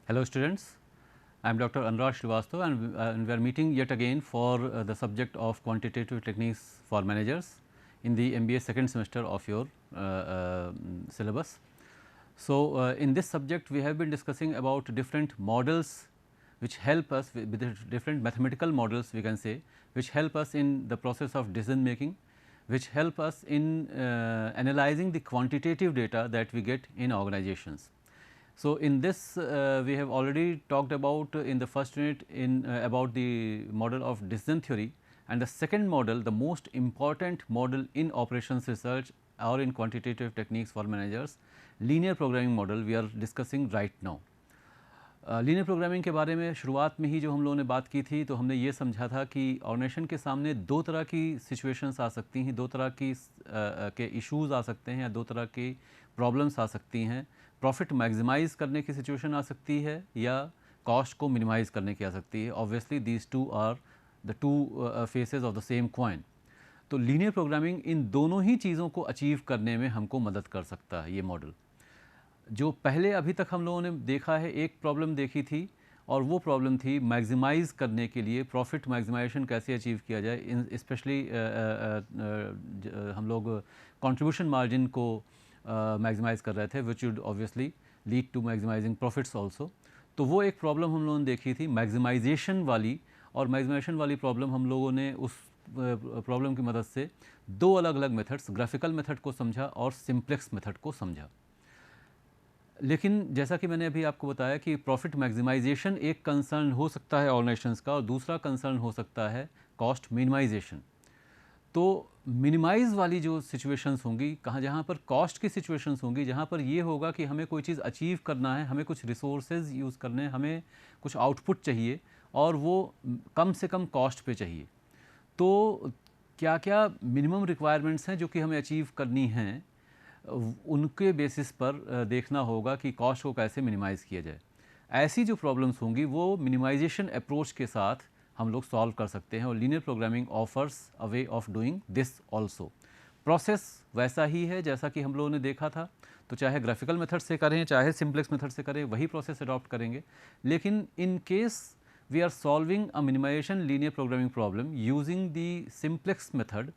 Hello students, I am Dr. Anurag Srivastava and we are meeting yet again for the subject of quantitative techniques for managers in the MBA second semester of your syllabus. So, in this subject we have been discussing about different models which help us with different mathematical models, we can say, which help us in the process of decision making, which help us in analyzing the quantitative data that we get in organizations. So, in this we have already talked about in the first unit in about the model of decision theory, and the second model, the most important model in operations research or in quantitative techniques for managers, linear programming model we are discussing right now. Linear programming के बारे में शुरुआत में ही जो हम लोगों ने बात की थी, तो हमने ये समझा था कि ऑर्गेनाइजेशन के सामने दो तरह की सिचुएशंस आ सकती हैं, दो तरह की के इश्यूज़ आ सकते हैं या दो तरह की प्रॉब्लम्स आ सकती हैं। प्रॉफिट मैक्सिमाइज़ करने की सिचुएशन आ सकती है या कॉस्ट को मिनिमाइज़ करने की आ सकती है। Obviously these two are the two faces of the same coin. तो लीनियर प्रोग्रामिंग इन दोनों ही चीज़ों को अचीव करने में हमको मदद कर सकता है ये मॉडल। जो पहले अभी तक हम लोगों ने देखा है, एक प्रॉब्लम देखी थी और वो प्रॉब्लम थी मैक्सिमाइज़ करने के लिए प्रॉफिट मैक्सिमाइजेशन कैसे अचीव किया जाए। स्पेशली हम लोग कंट्रीब्यूशन मार्जिन को मैक्सिमाइज़ कर रहे थे, which would obviously lead to maximising profits also. तो वो एक प्रॉब्लम हम लोगों ने देखी थी मैक्सिमाइजेशन वाली, और मैक्सिमाइजेशन वाली प्रॉब्लम हम लोगों ने उस प्रॉब्लम की मदद से दो अलग अलग मेथड्स, ग्राफिकल मेथड को समझा और सिंप्लेक्स मेथड को समझा। लेकिन जैसा कि मैंने अभी आपको बताया कि प्रॉफिट मैक्सिमाइजेशन एक कंसर्न हो सकता है ऑर्गेनाइजेशंस का, और दूसरा कंसर्न हो सकता है कॉस्ट मिनिमाइजेशन। तो मिनिमाइज़ वाली जो सिचुएशंस होंगी, कहाँ जहाँ पर कॉस्ट की सिचुएशंस होंगी, जहाँ पर ये होगा कि हमें कोई चीज़ अचीव करना है, हमें कुछ रिसोर्सेज यूज़ करने हैं, हमें कुछ आउटपुट चाहिए और वो कम से कम कॉस्ट पे चाहिए। तो क्या क्या मिनिमम रिक्वायरमेंट्स हैं जो कि हमें अचीव करनी हैं, उनके बेसिस पर देखना होगा कि कॉस्ट को कैसे मिनिमाइज़ किया जाए। ऐसी जो प्रॉब्लम्स होंगी वो मिनिमाइजेशन अप्रोच के साथ हम लोग सॉल्व कर सकते हैं, और linear programming offers a way of doing this also. Process वैसा ही है जैसा कि हम लोगों ने देखा था, तो चाहे ग्राफिकल मेथड से करें चाहे सिंप्लेक्स मेथड से करें, वही प्रोसेस अडॉप्ट करेंगे। लेकिन in case we are solving a minimisation linear programming problem using the simplex method,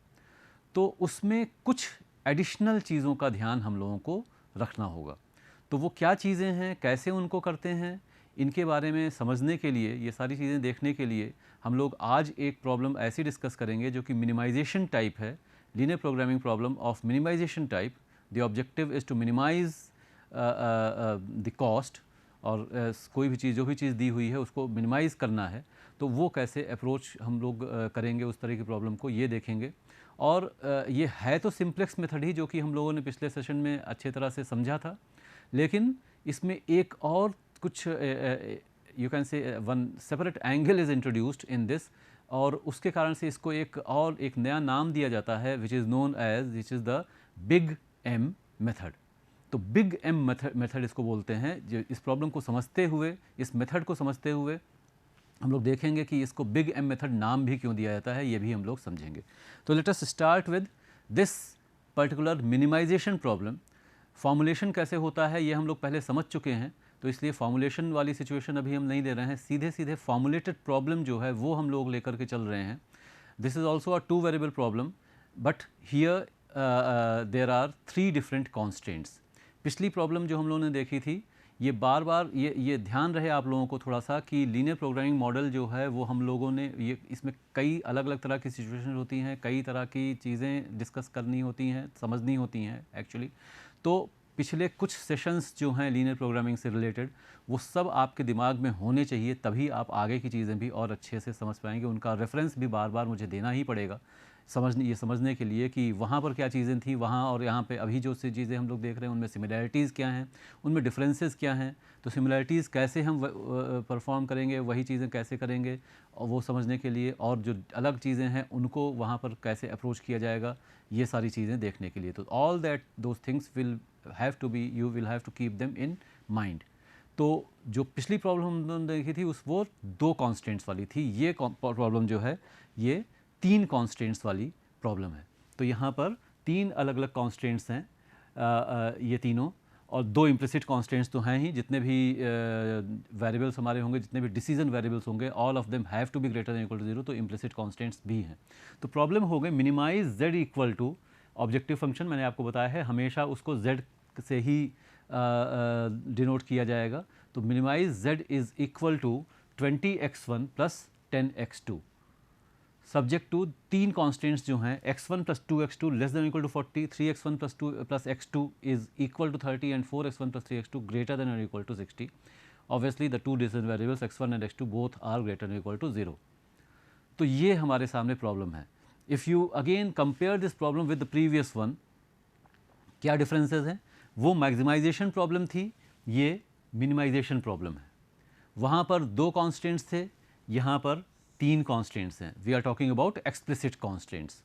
तो उसमें कुछ एडिशनल चीज़ों का ध्यान हम लोगों को रखना होगा। तो वो क्या चीज़ें हैं, कैसे उनको करते हैं, इनके बारे में समझने के लिए, ये सारी चीज़ें देखने के लिए हम लोग आज एक प्रॉब्लम ऐसी डिस्कस करेंगे जो कि मिनिमाइजेशन टाइप है, linear programming problem of minimisation type. The objective is to minimise the cost, और कोई भी चीज़, जो भी चीज़ दी हुई है उसको मिनिमाइज़ करना है, तो वो कैसे अप्रोच हम लोग करेंगे उस तरह की प्रॉब्लम को, ये देखेंगे। और ये है तो सिंप्लेक्स मेथड ही, जो कि हम लोगों ने पिछले सेशन में अच्छे तरह से समझा था, लेकिन इसमें एक और कुछ you can say one separate angle is introduced in this, और उसके कारण से इसको एक नया नाम दिया जाता है, which is known as, which is the big M method. तो बिग एम मेथड इसको बोलते हैं। जो इस प्रॉब्लम को समझते हुए, इस मेथड को समझते हुए हम लोग देखेंगे कि इसको बिग एम मेथड नाम भी क्यों दिया जाता है, ये भी हम लोग समझेंगे। तो let us start with this particular minimisation problem. Formulation कैसे होता है ये हम लोग पहले समझ चुके हैं, तो इसलिए फॉर्मुलेशन वाली सिचुएशन अभी हम नहीं ले रहे हैं, सीधे सीधे फॉर्मुलेटेड प्रॉब्लम जो है वो हम लोग लेकर के चल रहे हैं। This is also a two variable problem, but here there are three different constants. पिछली प्रॉब्लम जो हम लोगों ने देखी थी, ये बार बार ये ध्यान रहे आप लोगों को थोड़ा सा कि लीनियर प्रोग्रामिंग मॉडल जो है वो हम लोगों ने ये, इसमें कई अलग अलग तरह की सिचुएशन होती हैं, कई तरह की चीज़ें डिस्कस करनी होती हैं, समझनी होती हैं एक्चुअली। तो पिछले कुछ सेशंस जो हैं लीनियर प्रोग्रामिंग से रिलेटेड, वो सब आपके दिमाग में होने चाहिए, तभी आप आगे की चीज़ें भी और अच्छे से समझ पाएंगे। उनका रेफरेंस भी बार बार मुझे देना ही पड़ेगा समझने के लिए कि वहाँ पर क्या चीज़ें थी, वहाँ और यहाँ पे अभी जो सी चीज़ें हम लोग देख रहे हैं उनमें सिमिलैरिटीज़ क्या हैं, उनमें डिफरेंसेस क्या हैं। तो सिमिलैरिटीज़ कैसे हम परफॉर्म करेंगे, वही चीज़ें कैसे करेंगे, और वो समझने के लिए, और जो अलग चीज़ें हैं उनको वहाँ पर कैसे अप्रोच किया जाएगा, ये सारी चीज़ें देखने के लिए। तो all that those things will have to be, you will have to keep them in mind. तो जो पिछली प्रॉब्लम हमने देखी थी वो दो कॉन्स्टेंट्स वाली थी, ये प्रॉब्लम जो है ये तीन कॉन्स्टेंट्स वाली प्रॉब्लम है। तो यहाँ पर तीन अलग अलग कॉन्स्टेंट्स हैं, ये तीनों, और दो इम्प्लिसिट कॉन्स्टेंट्स तो हैं ही, जितने भी वेरिएबल्स हमारे होंगे, जितने भी डिसीजन वेरिएबल्स होंगे, all of them have to be greater than equal to 0, तो इम्प्लिसिट कॉन्स्टेंट्स भी हैं। तो प्रॉब्लम हो गई minimise z equal to objective function, मैंने आपको बताया है हमेशा उसको z से ही डिनोट किया जाएगा। तो minimise z is equal to 20x1 plus 10x2 subject to तीन कॉन्स्टेंट्स जो हैं x1 plus 2x2 less than equal to 40, 3x1 plus 2 plus x2 is equal to 30 and 4x1 plus 3x2 greater than और equal to 60। Obviously the two decision variables x1 and x2 both are greater than equal to 0। तो ये हमारे सामने problem है। If you again compare this problem with the previous one, क्या differences हैं? वो maximisation problem थी, ये मिनिमाइजेशन प्रॉब्लम है। वहाँ पर दो कॉन्स्टेंट्स थे, यहाँ पर तीन कॉन्स्टेंट्स हैं। We are talking about explicit constants.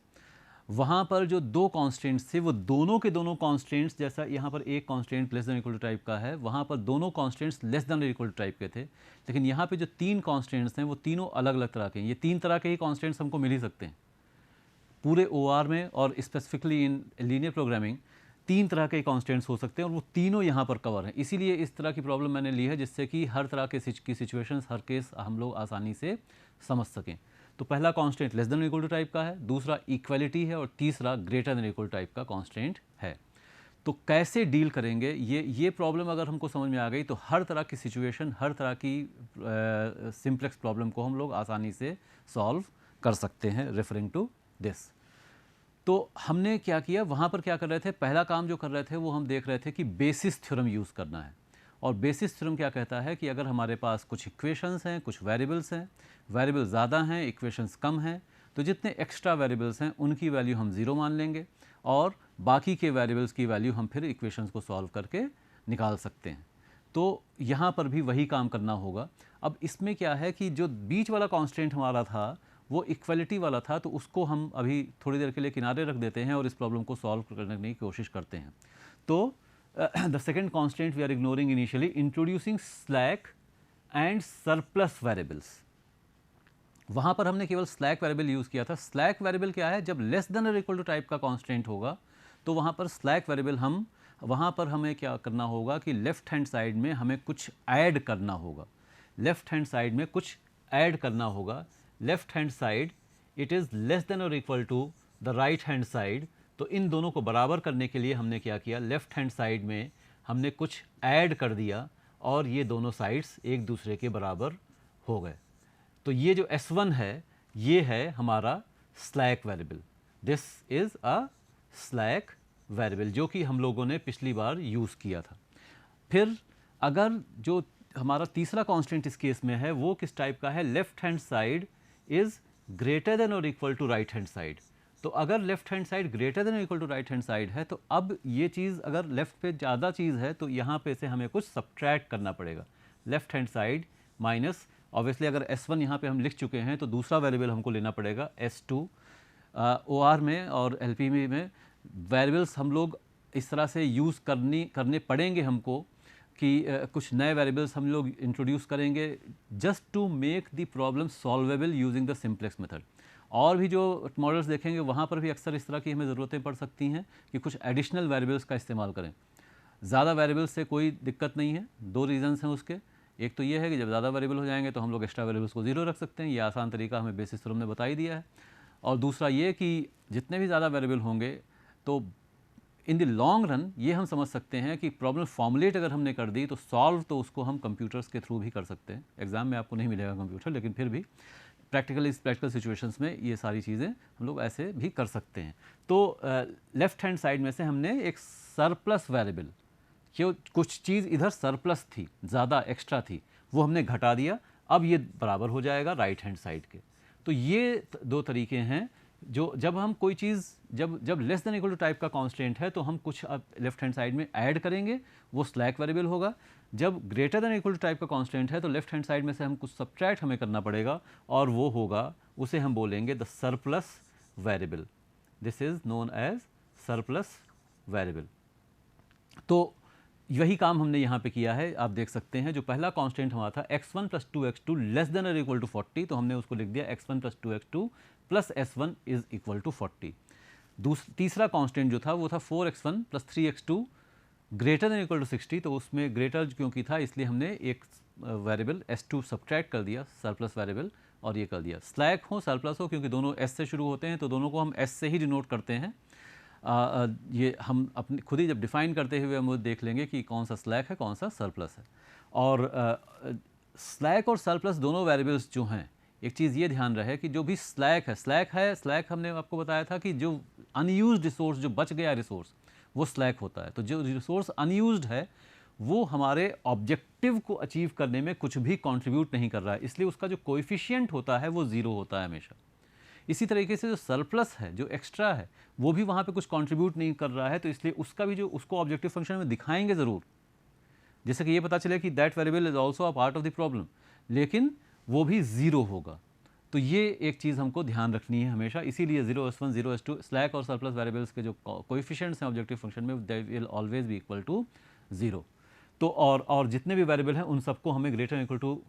वहाँ पर जो दो कॉन्स्टेंट्स थे वो दोनों के दोनों कॉन्स्टेंट्स, जैसा यहाँ पर एक constant less than equal to type का है, वहाँ पर दोनों constants less than equal to type के थे। लेकिन यहाँ पे जो तीन कॉन्स्टेंट्स हैं वो तीनों अलग अलग तरह के हैं। ये तीन तरह के ही कॉन्स्टेंट्स हमको मिल ही सकते हैं पूरे OR में, और स्पेसिफिकली इन लीनियर प्रोग्रामिंग तीन तरह के कॉन्स्टेंट्स हो सकते हैं, और वो तीनों यहाँ पर कवर हैं। इसीलिए इस तरह की प्रॉब्लम मैंने ली है, जिससे कि हर तरह के की सिचुएशंस, हर केस हम लोग आसानी से समझ सकें। तो पहला constant less than equal to type का है, दूसरा इक्वलिटी है, और तीसरा ग्रेटर देन इक्वल टाइप का कॉन्स्टेंट है। तो कैसे डील करेंगे, ये प्रॉब्लम अगर हमको समझ में आ गई तो हर तरह की सिचुएशन, हर तरह की सिंप्लेक्स प्रॉब्लम को हम लोग आसानी से सॉल्व कर सकते हैं रेफरिंग टू दिस। तो हमने क्या किया, वहाँ पर क्या कर रहे थे, पहला काम जो कर रहे थे वो हम देख रहे थे कि बेसिस थ्योरम यूज़ करना है। और बेसिस थ्योरम क्या कहता है कि अगर हमारे पास कुछ इक्वेशंस हैं, कुछ वेरिएबल्स हैं, वेरिएबल ज़्यादा हैं, इक्वेशंस कम हैं, तो जितने एक्स्ट्रा वेरिएबल्स हैं उनकी वैल्यू हम 0 मान लेंगे, और बाकी के वेरिएबल्स की वैल्यू हम फिर इक्वेशंस को सॉल्व करके निकाल सकते हैं। तो यहाँ पर भी वही काम करना होगा। अब इसमें क्या है कि जो बीच वाला कॉन्स्टेंट हमारा था वो इक्वलिटी वाला था, तो उसको हम अभी थोड़ी देर के लिए किनारे रख देते हैं और इस प्रॉब्लम को सॉल्व करने की कोशिश करते हैं। तो the second constant we are ignoring initially, introducing slack and surplus variables. वहाँ पर हमने केवल स्लैक वेरिएबल यूज़ किया था। स्लैक वेरिएबल क्या है, जब लेस देन और इक्वल टू टाइप का कॉन्स्टेंट होगा तो वहाँ पर स्लैक वेरिएबल वहाँ पर हमें क्या करना होगा कि लेफ्ट हैंड साइड में हमें कुछ ऐड करना होगा। लेफ्ट हैंड साइड में कुछ ऐड करना होगा। Left hand side it is less than और equal to the right hand side. तो इन दोनों को बराबर करने के लिए हमने क्या किया, लेफ्ट हैंड साइड में हमने कुछ ऐड कर दिया और ये दोनों साइड्स एक दूसरे के बराबर हो गए। तो ये जो S1 है ये है हमारा slack variable. This is a slack variable जो कि हम लोगों ने पिछली बार यूज़ किया था। फिर अगर जो हमारा तीसरा कांस्टेंट इस केस में है वो किस टाइप का है, left hand side is greater than और equal to right hand side. तो अगर left hand side greater than और equal to right hand side है तो अब ये चीज़ अगर लेफ्ट पे ज़्यादा चीज़ है तो यहाँ पे से हमें कुछ सब्ट्रैक्ट करना पड़ेगा। Left hand side minus, obviously अगर S1 यहाँ पे हम लिख चुके हैं तो दूसरा वेरिएबल हमको लेना पड़ेगा S2। OR में और LP में वेरिएबल्स हम लोग इस तरह से यूज़ करने पड़ेंगे हमको कि कुछ नए वेरिएबल्स हम लोग इंट्रोड्यूस करेंगे just to make the problem solvable using the simplex method. और भी जो मॉडल्स देखेंगे वहाँ पर भी अक्सर इस तरह की हमें ज़रूरतें पड़ सकती हैं कि कुछ एडिशनल वेरिएबल्स का इस्तेमाल करें। ज़्यादा वेरिएबल्स से कोई दिक्कत नहीं है, दो रीज़न्स हैं उसके। एक तो ये है कि जब ज़्यादा वेरिएबल हो जाएंगे तो हम लोग एक्स्ट्रा वेरिएबल्स को 0 रख सकते हैं, ये आसान तरीका हमें बेसिस थ्योरम ने बता ही दिया है। और दूसरा ये कि जितने भी ज़्यादा वेरिएबल होंगे तो इन द लॉन्ग रन ये हम समझ सकते हैं कि प्रॉब्लम फॉर्मुलेट अगर हमने कर दी तो सॉल्व तो उसको हम कंप्यूटर्स के थ्रू भी कर सकते हैं। एग्जाम में आपको नहीं मिलेगा कंप्यूटर, लेकिन फिर भी प्रैक्टिकल सिचुएशंस में ये सारी चीज़ें हम लोग ऐसे भी कर सकते हैं। तो लेफ्ट हैंड साइड में से हमने एक सरप्लस वेरिएबल, क्यों कुछ चीज़ इधर सरप्लस थी, ज़्यादा एक्स्ट्रा थी, वो हमने घटा दिया, अब ये बराबर हो जाएगा राइट हैंड साइड के। तो ये दो तरीके हैं जो जब हम कोई चीज़ जब less than equal to type का कांस्टेंट है तो हम कुछ अब लेफ्ट हैंड साइड में ऐड करेंगे, वो स्लैक वेरिएबल होगा। जब greater than equal to type का कांस्टेंट है तो लेफ्ट हैंड साइड में से हम कुछ सब्ट्रैक्ट हमें करना पड़ेगा और वो होगा, उसे हम बोलेंगे the surplus variable. This is known as surplus variable. तो यही काम हमने यहाँ पे किया है। आप देख सकते हैं जो पहला कांस्टेंट हमारा था x1 plus 2x2 less than और इक्वल टू 40, तो हमने उसको लिख दिया x1 plus 2x2 plus S1 is equal to 40। तीसरा कांस्टेंट जो था वो था 4x1 plus 3x2 greater than equal to 60, तो उसमें ग्रेटर क्योंकि था इसलिए हमने एक वेरिएबल S2 सब्ट्रैक्ट कर दिया, सरप्लस वेरिएबल, और ये कर दिया। स्लैक हो सरप्लस हो, क्योंकि दोनों S से शुरू होते हैं तो दोनों को हम S से ही डिनोट करते हैं। ये हम अपने खुद ही जब डिफाइन करते हुए हम वो देख लेंगे कि कौन सा स्लैक है कौन सा सरप्लस है। और स्लैक और सरप्लस दोनों वेरिएबल्स जो हैं, एक चीज़ ये ध्यान रहे कि जो भी स्लैक हमने आपको बताया था कि जो अनयूज्ड रिसोर्स, जो बच गया रिसोर्स, वो स्लैक होता है। तो जो रिसोर्स अनयूज्ड है वो हमारे ऑब्जेक्टिव को अचीव करने में कुछ भी कंट्रीब्यूट नहीं कर रहा है, इसलिए उसका जो कोएफिशिएंट होता है वो ज़ीरो होता है हमेशा। इसी तरीके से जो सरप्लस है, जो एक्स्ट्रा है, वो भी वहाँ पे कुछ कंट्रीब्यूट नहीं कर रहा है, तो इसलिए उसका भी जो उसको ऑब्जेक्टिव फंक्शन में दिखाएंगे ज़रूर, जैसे कि ये पता चले कि that variable is also a part of the problem, लेकिन वो भी ज़ीरो होगा। तो ये एक चीज़ हमको ध्यान रखनी है हमेशा, इसीलिए 0s1 0s2 स्लैक और सरप्लस वेरिएबल्स के जो कोएफिशिएंट्स हैं ऑब्जेक्टिव फंक्शन में, they will always be equal to 0। तो और जितने भी वेरिएबल हैं उन सबको हमें ग्रेटर इक्वल टू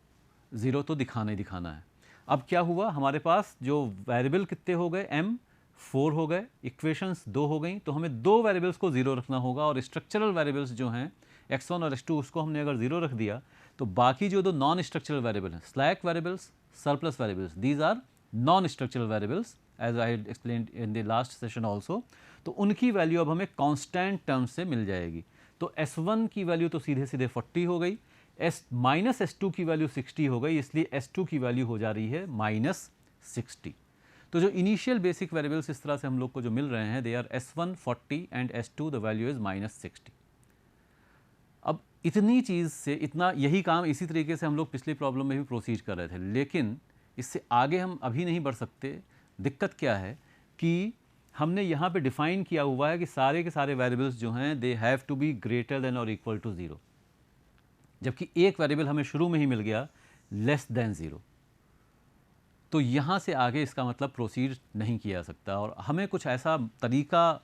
0 तो दिखाना ही दिखाना है। अब क्या हुआ, हमारे पास जो वेरिएबल कितने हो गए, m 4 हो गए, इक्वेशंस 2 हो गई, तो हमें दो वेरिएबल्स को 0 रखना होगा, और स्ट्रक्चरल वेरिएबल्स जो हैं x1 और x2 उसको हमने अगर 0 रख दिया तो बाकी जो दो नॉन स्ट्रक्चरल वेरिएबल हैं, slack variables, surplus variables, these are non structural variables as I had explained in the last session also. तो उनकी वैल्यू अब हमें कांस्टेंट टर्म्स से मिल जाएगी। तो S1 की वैल्यू तो सीधे सीधे 40 हो गई, S2 की वैल्यू 60 हो गई, इसलिए S2 की वैल्यू हो जा रही है -60। तो जो इनिशियल बेसिक वेरिएबल्स इस तरह से हम लोग को जो मिल रहे हैं, they are S1 40 and S2 the value is -60। अब इतनी चीज़ से इतना, यही काम इसी तरीके से हम लोग पिछली प्रॉब्लम में भी प्रोसीड कर रहे थे, लेकिन इससे आगे हम अभी नहीं बढ़ सकते। दिक्कत क्या है कि हमने यहाँ पे डिफाइन किया हुआ है कि सारे के सारे वेरिएबल्स जो हैं they have to be greater than और इक्वल टू 0, जबकि एक वेरिएबल हमें शुरू में ही मिल गया लेस देन 0। तो यहाँ से आगे इसका मतलब प्रोसीड नहीं किया जा सकता, और हमें कुछ ऐसा तरीका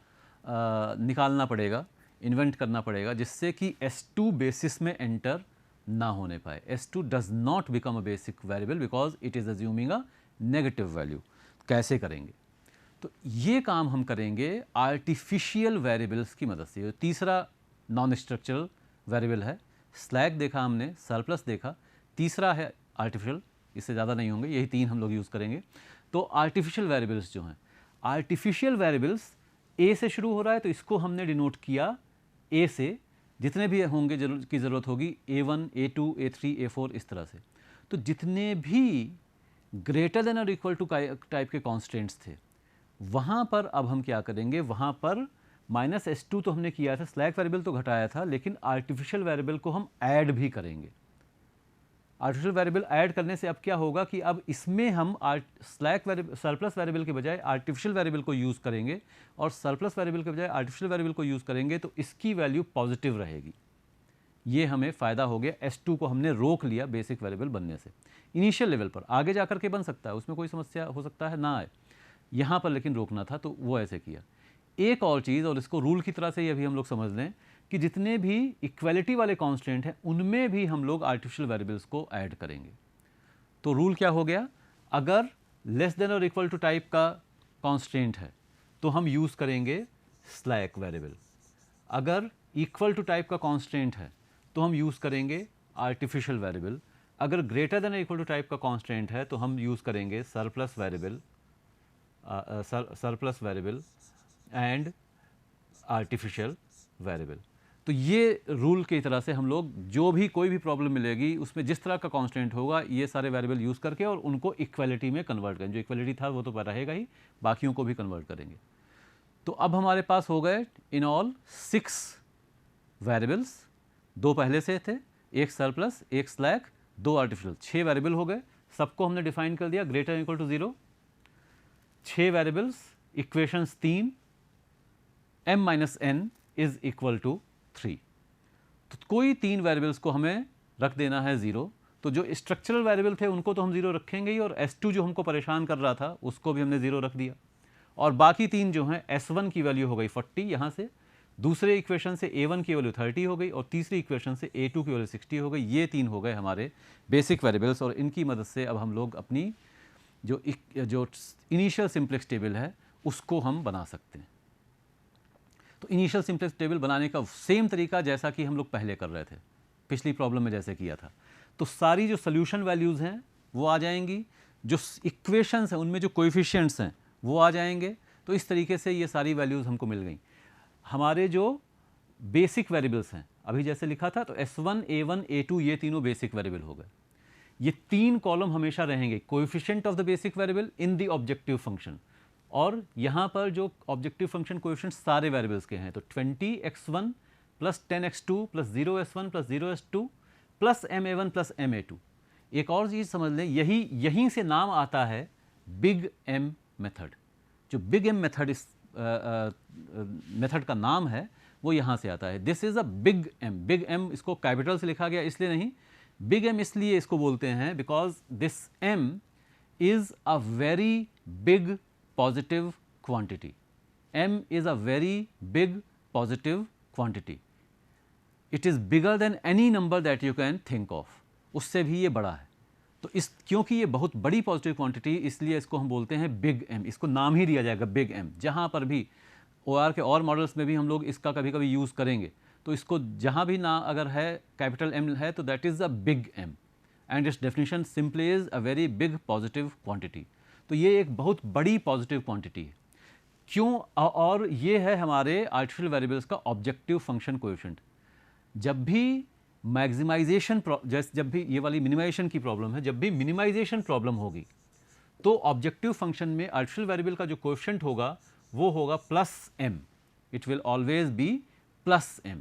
निकालना पड़ेगा, इन्वेंट करना पड़ेगा, जिससे कि S2 बेसिस में एंटर ना होने पाए। S2 does not become a basic variable because it is assuming a negative value. कैसे करेंगे? तो ये काम हम करेंगे आर्टिफिशियल वेरिएबल्स की मदद से। तीसरा नॉन स्ट्रक्चरल वेरिएबल है, स्लैक देखा हमने, सरप्लस देखा, तीसरा है आर्टिफिशियल, इससे ज़्यादा नहीं होंगे, यही तीन हम लोग यूज़ करेंगे। तो आर्टिफिशियल वेरिएबल्स जो हैं, आर्टिफिशियल वेरिएबल्स ए से शुरू हो रहा है, तो इसको हमने डिनोट किया ए से, जितने भी होंगे की ज़रूरत होगी A1 A2 A3 A4 इस तरह से। तो जितने भी ग्रेटर देन और इक्वल टू टाइप के कॉन्स्टेंट्स थे, वहाँ पर अब हम क्या करेंगे, वहाँ पर -S2 तो हमने किया था, स्लैक वेरिएबल तो घटाया था, लेकिन आर्टिफिशियल वेरिएबल को हम ऐड भी करेंगे। आर्टिफिशियल वेरिएबल ऐड करने से अब क्या होगा कि अब इसमें हम स्लैक वेरिएबल, सरप्लस वेरिएबल के बजाय आर्टिफिशियल वेरिएबल को यूज़ करेंगे, और सरप्लस वेरिएबल के बजाय आर्टिफिशियल वेरिएबल को यूज़ करेंगे, तो इसकी वैल्यू पॉजिटिव रहेगी। ये हमें फ़ायदा हो गया, S2 को हमने रोक लिया बेसिक वेरिएबल बनने से। इनिशियल लेवल पर आगे जा करके बन सकता है, उसमें कोई समस्या हो सकता है ना आए, यहाँ पर लेकिन रोकना था, तो वो ऐसे किया। एक और चीज़, और इसको रूल की तरह से ये भी हम लोग समझ लें कि जितने भी इक्वलिटी वाले कांस्टेंट हैं उनमें भी हम लोग आर्टिफिशियल वेरिएबल्स को ऐड करेंगे। तो रूल क्या हो गया, अगर लेस देन और इक्वल टू टाइप का कांस्टेंट है तो हम यूज़ करेंगे स्लैक वेरिएबल, अगर इक्वल टू टाइप का कांस्टेंट है तो हम यूज़ करेंगे आर्टिफिशियल वेरिएबल, अगर ग्रेटर देन और इक्वल टू टाइप का कांस्टेंट है तो हम यूज़ करेंगे surplus variable and artificial variable. तो ये रूल की तरह से हम लोग जो भी कोई भी प्रॉब्लम मिलेगी उसमें जिस तरह का कांस्टेंट होगा, ये सारे वेरिएबल यूज़ करके और उनको इक्वलिटी में कन्वर्ट करेंगे। जो इक्वलिटी था वो तो रहेगा ही, बाकियों को भी कन्वर्ट करेंगे। तो अब हमारे पास हो गए इन ऑल 6 वेरिएबल्स, 2 पहले से थे, एक सरप्लस, एक स्लैक, 2 आर्टिफिशियल, 6 वेरिएबल हो गए। सबको हमने डिफाइन कर दिया greater equal to 0। 6 variables, equations 3, m-n is equal to 3। तो कोई 3 वेरिएबल्स को हमें रख देना है 0। तो जो स्ट्रक्चरल वेरिएबल थे उनको तो हम 0 रखेंगे ही, और S2 जो हमको परेशान कर रहा था उसको भी हमने 0 रख दिया। और बाकी 3 जो हैं, S1 की वैल्यू हो गई 40 यहाँ से, दूसरे इक्वेशन से A1 की वैल्यू 30 हो गई, और तीसरी इक्वेशन से A2 की वैल्यू 60 हो गई। ये 3 हो गए हमारे बेसिक वेरिएबल्स, और इनकी मदद से अब हम लोग अपनी जो इनिशियल सिंप्लेक्स टेबल है उसको हम बना सकते हैं। तो इनिशियल सिम्प्लेक्स टेबल बनाने का सेम तरीका जैसा कि हम लोग पहले कर रहे थे, पिछली प्रॉब्लम में जैसे किया था। तो सारी जो सोल्यूशन वैल्यूज़ हैं वो आ जाएंगी, जो इक्वेशंस हैं उनमें जो कोएफिशिएंट्स हैं वो आ जाएंगे। तो इस तरीके से ये सारी वैल्यूज़ हमको मिल गई। हमारे जो बेसिक वेरिएबल्स हैं, अभी जैसे लिखा था, तो S1, A1, A2 ये तीनों बेसिक वेरिएबल हो गए। ये 3 कॉलम हमेशा रहेंगे, coefficient of the basic variable in the objective function. और यहाँ पर जो ऑब्जेक्टिव फंक्शन कोएफिशिएंट सारे वेरिएबल्स के हैं, तो 20x1 plus 10x2 plus 0s1 plus 0s2 plus ma1 plus ma2। एक और चीज़ समझ लें, यहीं से नाम आता है बिग एम मेथड। जो बिग एम मेथड इस मेथड का नाम है वो यहाँ से आता है। This is a big M. Big M इसको कैपिटल से लिखा गया इसलिए नहीं, बिग एम इसलिए इसको बोलते हैं because this M is a very big positive quantity. M is a very big positive quantity. It is bigger than any number that you can think of. उससे भी ये बड़ा है। तो इस क्योंकि ये बहुत बड़ी पॉजिटिव क्वांटिटी, इसलिए इसको हम बोलते हैं बिग एम। इसको नाम ही दिया जाएगा बिग एम। जहाँ पर भी OR के और मॉडल्स में भी हम लोग इसका कभी कभी यूज़ करेंगे, तो इसको जहाँ भी ना अगर है कैपिटल M है तो that is a big M and its definition simply is a very big positive quantity. तो ये एक बहुत बड़ी पॉजिटिव क्वांटिटी है। क्यों? और ये है हमारे आर्टिफिशियल वेरिएबल्स का ऑब्जेक्टिव फंक्शन कोएफिशिएंट। जब भी मैक्सिमाइजेशन, जब भी ये वाली मिनिमाइजेशन की प्रॉब्लम है, जब भी मिनिमाइजेशन प्रॉब्लम होगी तो ऑब्जेक्टिव फंक्शन में आर्टिफिशियल वेरिएबल का जो कोएफिशिएंट होगा वो होगा plus m। It will always B plus m।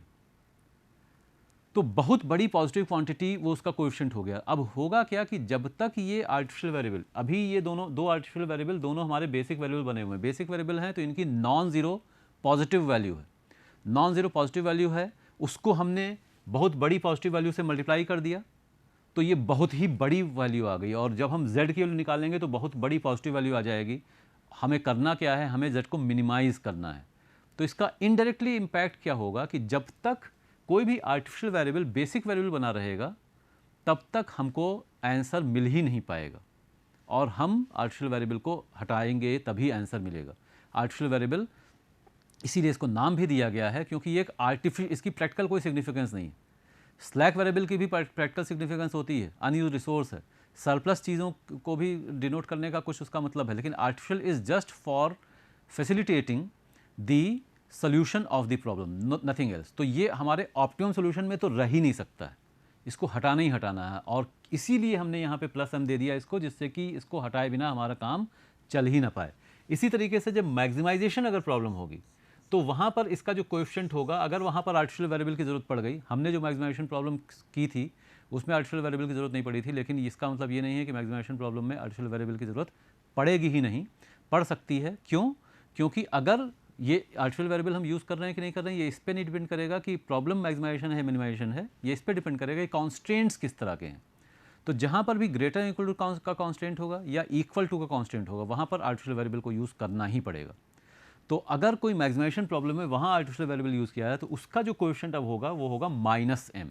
तो बहुत बड़ी पॉजिटिव क्वांटिटी वो उसका कोएफिशिएंट हो गया। अब होगा क्या कि जब तक ये आर्टिफिशियल वेरिएबल, अभी ये दो आर्टिफिशियल वेरिएबल दोनों हमारे बेसिक वेरिएबल बने हुए हैं। बेसिक वेरिएबल हैं तो इनकी नॉन ज़ीरो पॉजिटिव वैल्यू है। नॉन ज़ीरो पॉजिटिव वैल्यू है, उसको हमने बहुत बड़ी पॉजिटिव वैल्यू से मल्टीप्लाई कर दिया तो ये बहुत ही बड़ी वैल्यू आ गई। और जब हम z की वैल्यू निकालेंगे तो बहुत बड़ी पॉजिटिव वैल्यू आ जाएगी। हमें करना क्या है, हमें z को मिनिमाइज़ करना है। तो इसका इनडायरेक्टली इम्पैक्ट क्या होगा कि जब तक कोई भी आर्टिफिशियल वेरिएबल बेसिक वेरिएबल बना रहेगा तब तक हमको आंसर मिल ही नहीं पाएगा, और हम आर्टिफिशियल वेरिएबल को हटाएंगे तभी आंसर मिलेगा। आर्टिफिशियल वेरिएबल इसीलिए इसको नाम भी दिया गया है क्योंकि ये एक आर्टिफिशियल, इसकी प्रैक्टिकल कोई सिग्निफिकेंस नहीं है। स्लैक वेरिएबल की भी प्रैक्टिकल सिग्निफिकेंस होती है, अनयूज रिसोर्स है, सरप्लस चीज़ों को भी डिनोट करने का कुछ उसका मतलब है। लेकिन artificial is just for facilitating the solution of the problem, nothing else. तो ये हमारे ऑप्टिमम सोल्यूशन में तो रह ही नहीं सकता है, इसको हटाना ही हटाना है। और इसीलिए हमने यहाँ पे प्लस m दे दिया इसको, जिससे कि इसको हटाए बिना हमारा काम चल ही ना पाए। इसी तरीके से जब मैक्सिमाइजेशन अगर प्रॉब्लम होगी तो वहाँ पर इसका जो कोएफिशिएंट होगा, अगर वहाँ पर आर्टिफिशियल वेरिएबल की ज़रूरत पड़ गई, हमने जो मैक्सिमाइजेशन प्रॉब्लम की थी उसमें आर्टिफिशियल वेरिएबल की ज़रूरत नहीं पड़ी थी, लेकिन इसका मतलब ये नहीं है कि मैक्सिमाइजेशन प्रॉब्लम में आर्टिफिशियल वेरिएबल की ज़रूरत पड़ेगी ही नहीं, पड़ सकती है। क्यों? क्योंकि अगर ये आर्टिफिशियल वेरिएबल हम यूज़ कर रहे हैं कि नहीं कर रहे हैं, ये इस पर नहीं डिपेंड करेगा कि प्रॉब्लम मैक्सिमाइजेशन है मिनिमाइजेशन है, ये इस पर डिपेंड करेगा कि कॉन्स्ट्रेंट्स किस तरह के हैं। तो जहाँ पर भी ग्रेटर इक्वल टू का कॉन्स्टेंट होगा या इक्वल टू का कॉन्स्टेंट होगा, वहाँ पर आर्टिफिशियल वेरिएबल को यूज़ करना ही पड़ेगा। तो अगर कोई मैक्सिमाइजेशन प्रॉब्लम में वहाँ आर्टिफिशियल वेरिएबल यूज़ किया है तो उसका जो कोएफिशिएंट अब होगा वो होगा -m।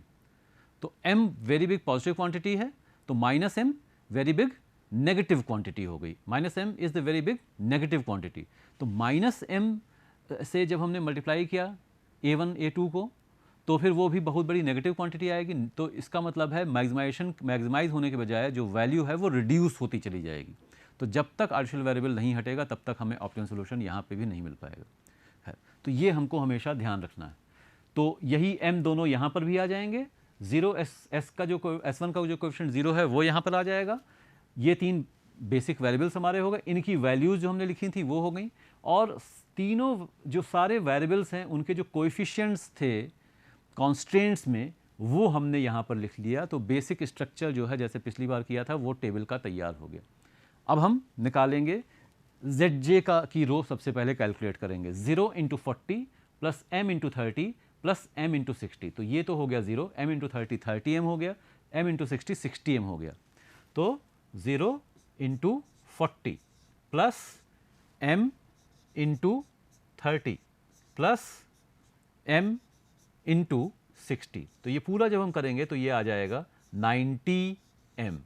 तो m very big positive quantity है, तो -m very big negative quantity हो गई। -m is the very big negative quantity. तो -m से जब हमने मल्टीप्लाई किया a1 a2 को, तो फिर वो भी बहुत बड़ी नेगेटिव क्वांटिटी आएगी। तो इसका मतलब है मैक्सिमाइज होने के बजाय जो वैल्यू है वो रिड्यूस होती चली जाएगी। तो जब तक आर्टिफिशियल वेरिएबल नहीं हटेगा तब तक हमें ऑप्टिमम सॉल्यूशन यहाँ पे भी नहीं मिल पाएगा है। तो ये हमको हमेशा ध्यान रखना है। तो यही m दोनों यहाँ पर भी आ जाएंगे। 0 s का जो s1 का जो कोएफिशिएंट 0 है वो यहाँ पर आ जाएगा। ये 3 बेसिक वेरिएबल्स हमारे हो गए, इनकी वैल्यूज़ जो हमने लिखी थी वो हो गई। और तीनों जो सारे वेरिएबल्स हैं उनके जो कोएफिशिएंट्स थे कॉन्स्ट्रेंट्स में, वो हमने यहाँ पर लिख लिया। तो बेसिक स्ट्रक्चर जो है जैसे पिछली बार किया था वो टेबल का तैयार हो गया। अब हम निकालेंगे zj की रो, सबसे पहले कैलकुलेट करेंगे। 0 × 40 प्लस m × 30 प्लस m × 60। तो ये तो हो गया 0, m × 30 30m हो गया, m × 60 60m हो गया। तो 0 × 40 प्लस m × 30 प्लस m × 60। तो ये पूरा जब हम करेंगे तो ये आ जाएगा 90m।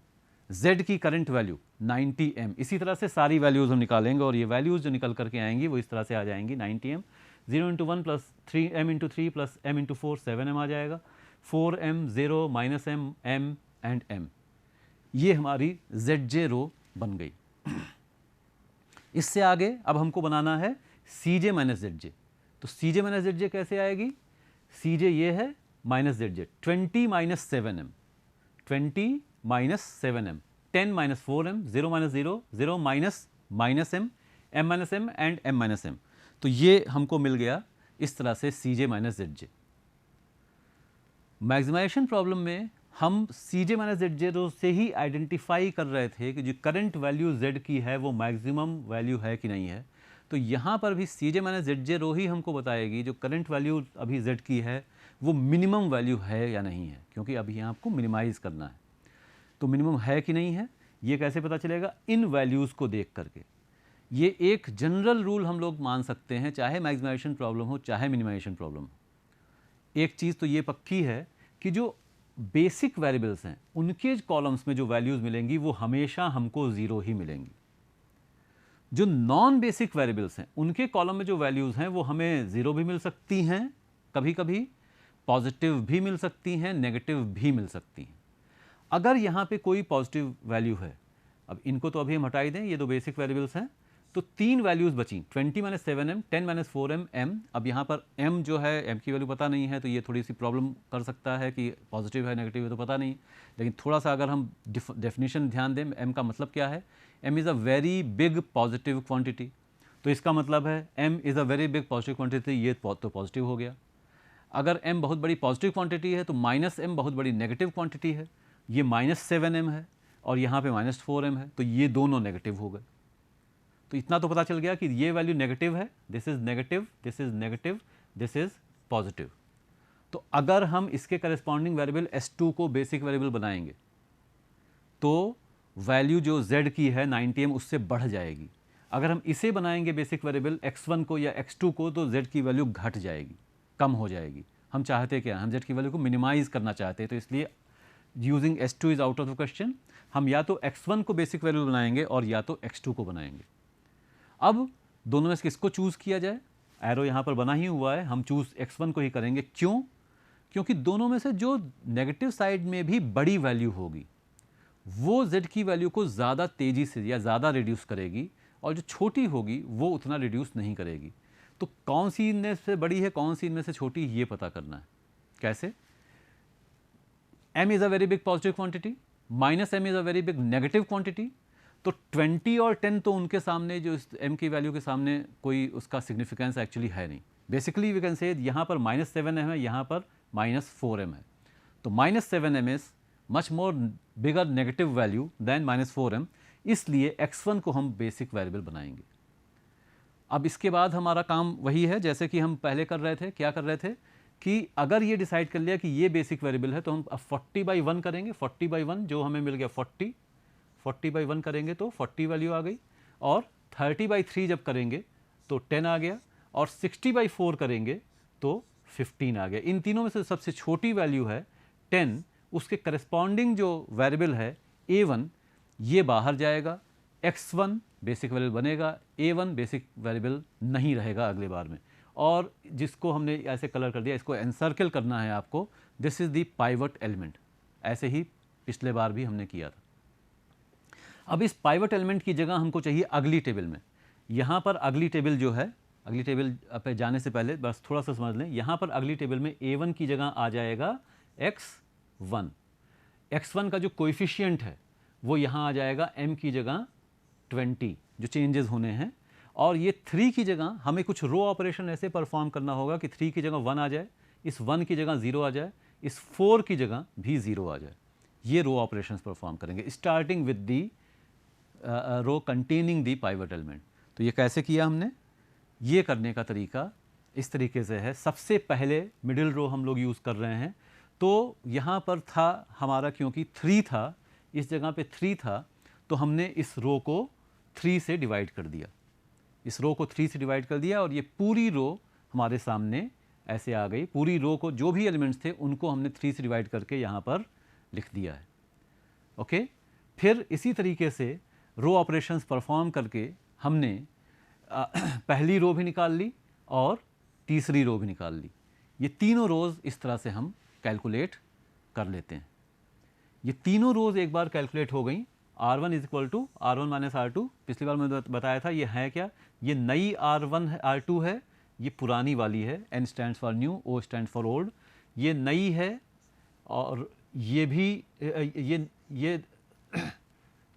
z की करंट वैल्यू 90m। इसी तरह से सारी वैल्यूज़ हम निकालेंगे और ये वैल्यूज़ जो निकल करके आएंगी वो इस तरह से आ जाएंगी 90m। 0 into 1 plus 3m into 3 plus m into 4 7m आ जाएगा, 4m 0 minus m m and m, ये हमारी ZJ रो बन गई। इससे आगे अब हमको बनाना है CJ माइनस ZJ। तो CJ माइनस ZJ कैसे आएगी? CJ ये है minus ZJ, 20 minus 7m, 20 minus 7m, 10 minus 4m, 0 minus 0, 0 minus minus m, m minus m and m minus m। तो ये हमको मिल गया इस तरह से CJ minus ZJ। Maximisation problem में हम CJ माइनस ZJ रो से ही आइडेंटिफाई कर रहे थे कि जो करंट वैल्यू Z की है वो मैक्सिमम वैल्यू है कि नहीं है। तो यहाँ पर भी CJ माइनस ZJ रो ही हमको बताएगी जो करंट वैल्यू अभी Z की है वो मिनिमम वैल्यू है या नहीं है, क्योंकि अभी यहाँ आपको मिनिमाइज़ करना है। तो मिनिमम है कि नहीं है ये कैसे पता चलेगा? इन वैल्यूज़ को देख करके। ये एक जनरल रूल हम लोग मान सकते हैं, चाहे मैक्सिमाइजेशन प्रॉब्लम हो चाहे मिनिमाइजेशन प्रॉब्लम हो। एक चीज़ तो ये पक्की है कि जो बेसिक वेरिएबल्स हैं उनके कॉलम्स में जो वैल्यूज़ मिलेंगी वो हमेशा हमको 0 ही मिलेंगी। जो नॉन बेसिक वेरिएबल्स हैं उनके कॉलम में जो वैल्यूज़ हैं वो हमें 0 भी मिल सकती हैं, कभी कभी पॉजिटिव भी मिल सकती हैं, नेगेटिव भी मिल सकती हैं। अगर यहाँ पे कोई पॉजिटिव वैल्यू है, अब इनको तो अभी हम हटा ही दें, ये दो बेसिक वेरिएबल्स हैं, तो 3 वैल्यूज़ बची, 20 minus 7m, 10 minus 4m, m। अब यहाँ पर m जो है m की वैल्यू पता नहीं है, तो ये थोड़ी सी प्रॉब्लम कर सकता है कि पॉजिटिव है नेगेटिव है तो पता नहीं। लेकिन थोड़ा सा अगर हम डेफिनेशन ध्यान दें, m का मतलब क्या है? m is a very big positive quantity. तो इसका मतलब है m is a very big positive quantity, ये तो पॉजिटिव हो गया। अगर m बहुत बड़ी पॉजिटिव क्वांटिटी है तो माइनस m बहुत बड़ी नेगेटिव क्वांटिटी है, ये माइनस 7m है और यहाँ पे माइनस 4m है, तो ये दोनों नेगेटिव हो गए। तो इतना तो पता चल गया कि ये वैल्यू नेगेटिव है, this is negative, this is negative, this is positive. तो अगर हम इसके करस्पॉन्डिंग वेरिएबल S2 को बेसिक वेरिएबल बनाएंगे तो वैल्यू जो Z की है 90m उससे बढ़ जाएगी। अगर हम इसे बनाएंगे बेसिक वेरिएबल X1 को या X2 को तो Z की वैल्यू घट जाएगी, कम हो जाएगी। हम चाहते क्या? हम Z की वैल्यू को मिनिमाइज करना चाहते हैं, तो इसलिए using S2 is out of the question. हम या तो X1 को बेसिक वैल्यू बनाएंगे और या तो X2 को बनाएंगे। अब दोनों में से किसको चूज़ किया जाए? एरो यहाँ पर बना ही हुआ है, हम चूज़ X1 को ही करेंगे। क्यों? क्योंकि दोनों में से जो नेगेटिव साइड में भी बड़ी वैल्यू होगी वो Z की वैल्यू को ज़्यादा तेज़ी से या ज़्यादा रिड्यूस करेगी और जो छोटी होगी वो उतना रिड्यूस नहीं करेगी। तो कौन सी इनमें से बड़ी है, कौन सी इनमें से छोटी, ये पता करना है। कैसे? m is a very big positive quantity, minus m is a very big negative quantity. तो 20 और 10 तो उनके सामने, जो इस m की वैल्यू के सामने कोई उसका सिग्निफिकेंस एक्चुअली है नहीं। बेसिकली वी कैन से यहाँ पर माइनस 7m है, यहाँ पर माइनस 4m है। तो minus 7m is much more bigger negative value then minus 4m, इसलिए x1 को हम बेसिक वेरिएबल बनाएंगे। अब इसके बाद हमारा काम वही है जैसे कि हम पहले कर रहे थे। क्या कर रहे थे कि अगर ये डिसाइड कर लिया कि ये बेसिक वेरिएबल है तो हम अब 40/1 करेंगे। 40/1 जो हमें मिल गया 40/1 करेंगे तो 40 वैल्यू आ गई, और 30/3 जब करेंगे तो 10 आ गया, और 60/4 करेंगे तो 15 आ गया। इन तीनों में से सबसे छोटी वैल्यू है 10, उसके करस्पॉन्डिंग जो वेरिएबल है A1 ये बाहर जाएगा, X1 बेसिक वेरिएबल बनेगा, A1 बेसिक वेरिएबल नहीं रहेगा अगले बार में। और जिसको हमने ऐसे कलर कर दिया, इसको एनसर्कल करना है आपको, this is the pivot element. ऐसे ही पिछले बार भी हमने किया था। अब इस पाइवट एलिमेंट की जगह हमको चाहिए अगली टेबल में। यहाँ पर अगली टेबल जो है, अगली टेबल पे जाने से पहले बस थोड़ा सा समझ लें, यहाँ पर अगली टेबल में A1 की जगह आ जाएगा X1। X1 का जो कोएफिशिएंट है वो यहाँ आ जाएगा m की जगह 20, जो चेंजेस होने हैं। और ये 3 की जगह हमें कुछ रो ऑपरेशन ऐसे परफॉर्म करना होगा कि 3 की जगह 1 आ जाए, इस 1 की जगह 0 आ जाए, इस 4 की जगह भी 0 आ जाए। ये रो ऑपरेशंस परफॉर्म करेंगे starting with the row containing the pivot element. तो ये कैसे किया हमने? ये करने का तरीका इस तरीके से है। सबसे पहले मिडिल रो हम लोग यूज़ कर रहे हैं, तो यहाँ पर था हमारा, क्योंकि 3 था, इस जगह पे 3 था, तो हमने इस रो को 3 से डिवाइड कर दिया, इस रो को 3 से डिवाइड कर दिया, और ये पूरी रो हमारे सामने ऐसे आ गई। पूरी रो को जो भी एलिमेंट्स थे उनको हमने 3 से डिवाइड करके यहाँ पर लिख दिया है। ओके, फिर इसी तरीके से रो ऑपरेशंस परफॉर्म करके हमने पहली रो भी निकाल ली और तीसरी रो भी निकाल ली। ये तीनों रोज़ इस तरह से हम कैलकुलेट कर लेते हैं। ये तीनों रोज़ एक बार कैलकुलेट हो गई। R1 is equal to R1 minus R2, पिछली बार मैंने बताया था ये है क्या, ये नई R1 है, R2 है, ये पुरानी वाली है, N stands for new, O stand for old, ये नई है, और ये भी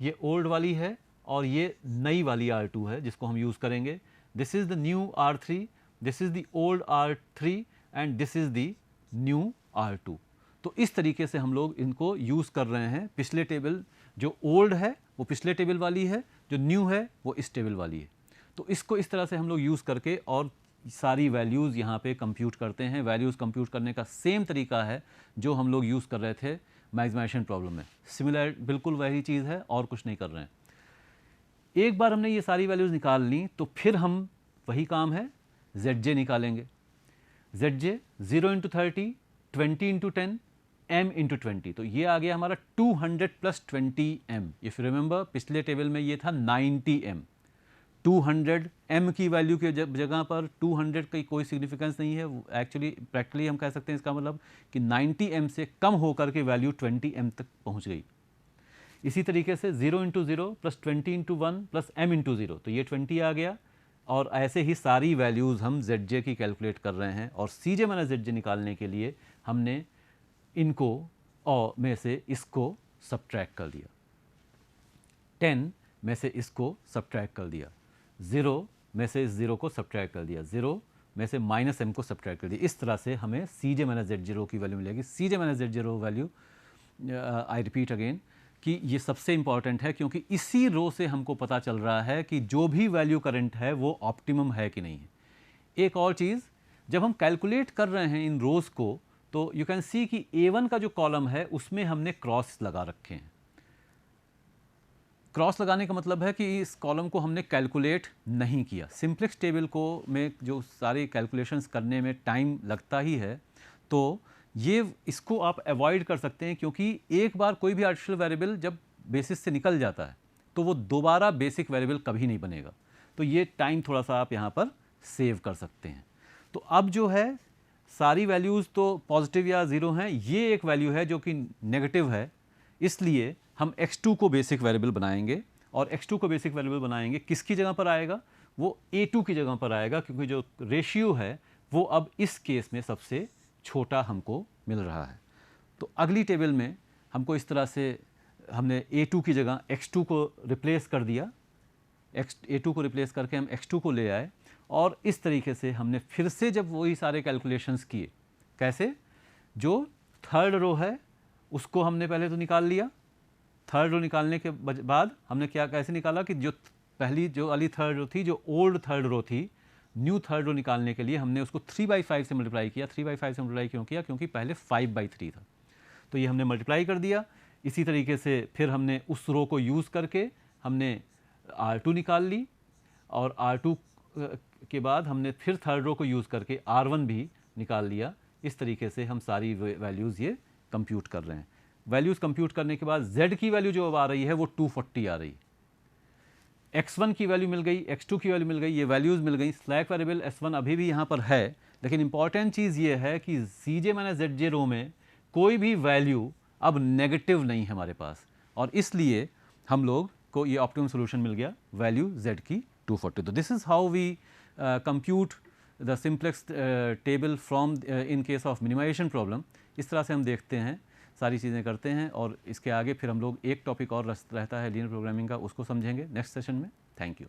ये ओल्ड वाली है, और ये नई वाली R2 है जिसको हम यूज़ करेंगे। This is the new R3, this is the old R3 and this is the new R2। तो इस तरीके से हम लोग इनको यूज़ कर रहे हैं। पिछले टेबल जो ओल्ड है वो पिछले टेबल वाली है, जो न्यू है वो इस टेबल वाली है। तो इसको इस तरह से हम लोग यूज़ करके और सारी वैल्यूज़ यहाँ पे कंप्यूट करते हैं। वैल्यूज़ कंप्यूट करने का सेम तरीका है जो हम लोग यूज़ कर रहे थे मैक्सिमाइजेशन प्रॉब्लम में। सिमिलर बिल्कुल वही चीज़ है और कुछ नहीं कर रहे हैं। एक बार हमने ये सारी वैल्यूज़ निकाल ली तो फिर हम वही काम है, ZJ निकालेंगे। ZJ 0 into 30, 20 into 10, M into 20। तो ये आ गया हमारा 200 plus 20M। If you remember पिछले टेबल में ये था 90M। 200 M की वैल्यू के जगह पर 200 की कोई सिग्निफिकेंस नहीं है। एक्चुअली प्रैक्टिकली हम कह सकते हैं इसका मतलब कि 90M से कम होकर के वैल्यू 20M तक पहुंच गई। इसी तरीके से 0 into 0 plus 20 into 1 plus M into 0, तो ये 20 आ गया। और ऐसे ही सारी वैल्यूज़ हम ZJ की कैलकुलेट कर रहे हैं, और CJ माइनस ZJ निकालने के लिए हमने इनको और में से इसको सब्ट्रैक्ट कर दिया, 10 में से इसको सब्ट्रैक्ट कर दिया, 0 में से इस 0 को सब्ट्रैक्ट कर दिया, 0 में से माइनस M को सब्ट्रैक्ट कर दिया। इस तरह से हमें CJ माइनस ZJ रो की वैल्यू मिलेगी। CJ minus ZJ row value, I repeat again कि ये सबसे इंपॉर्टेंट है, क्योंकि इसी रो से हमको पता चल रहा है कि जो भी वैल्यू करंट है वो ऑप्टिमम है कि नहीं है। एक और चीज़, जब हम कैलकुलेट कर रहे हैं इन रोज़ को, तो यू कैन सी कि A1 का जो कॉलम है उसमें हमने क्रॉस लगा रखे हैं। क्रॉस लगाने का मतलब है कि इस कॉलम को हमने कैलकुलेट नहीं किया। सिंप्लेक्स टेबल को में जो सारी कैलकुलेशंस करने में टाइम लगता ही है, तो ये इसको आप अवॉइड कर सकते हैं, क्योंकि एक बार कोई भी आर्टिफिशियल वेरिएबल जब बेसिस से निकल जाता है तो वो दोबारा बेसिक वेरिएबल कभी नहीं बनेगा। तो ये टाइम थोड़ा सा आप यहाँ पर सेव कर सकते हैं। तो अब जो है सारी वैल्यूज़ तो पॉजिटिव या ज़ीरो हैं, ये एक वैल्यू है जो कि नेगेटिव है, इसलिए हम x2 को बेसिक वेरिएबल बनाएंगे। और x2 को बेसिक वेरिएबल बनाएंगे, किसकी जगह पर आएगा, वो A2 की जगह पर आएगा, क्योंकि जो रेशियो है वो अब इस केस में सबसे छोटा हमको मिल रहा है। तो अगली टेबल में हमको इस तरह से हमने A2 की जगह x2 को रिप्लेस कर दिया, A2 को रिप्लेस करके हम x2 को ले आए, और इस तरीके से हमने फिर से जब वही सारे कैलकुलेशंस किए, कैसे, जो थर्ड रो है उसको हमने पहले तो निकाल लिया। थर्ड रो निकालने के बाद हमने क्या कैसे निकाला कि जो पहली जो वाली थर्ड रो थी, जो ओल्ड थर्ड रो थी, न्यू थर्ड रो निकालने के लिए हमने उसको 3/5 से मल्टीप्लाई किया। 3/5 से मल्टीप्लाई क्यों किया, क्योंकि पहले 5/3 था, तो ये हमने मल्टीप्लाई कर दिया। इसी तरीके से फिर हमने उस रो को यूज़ करके हमने R2 निकाल ली, और R2 के बाद हमने फिर थर्ड रो को यूज़ करके R1 भी निकाल लिया। इस तरीके से हम सारी वैल्यूज़ ये कंप्यूट कर रहे हैं। वैल्यूज़ कंप्यूट करने के बाद Z की वैल्यू जो अब आ रही है वो 240 आ रही। x1 की वैल्यू मिल गई, x2 की वैल्यू मिल गई, ये वैल्यूज़ मिल गई। स्लैक वेरिएबल s1 अभी भी यहाँ पर है, लेकिन इंपॉर्टेंट चीज़ ये है कि CJ माइनस ZJ रो में कोई भी वैल्यू अब नेगेटिव नहीं है हमारे पास, और इसलिए हम लोग को ये ऑप्टिमम सोल्यूशन मिल गया, वैल्यू Z की 240। तो this is how we compute the simplex table from in case of minimisation problem. इस तरह से हम देखते हैं, सारी चीज़ें करते हैं, और इसके आगे फिर हम लोग एक टॉपिक और रहता है लीनियर प्रोग्रामिंग का, उसको समझेंगे नेक्स्ट सेशन में। Thank you.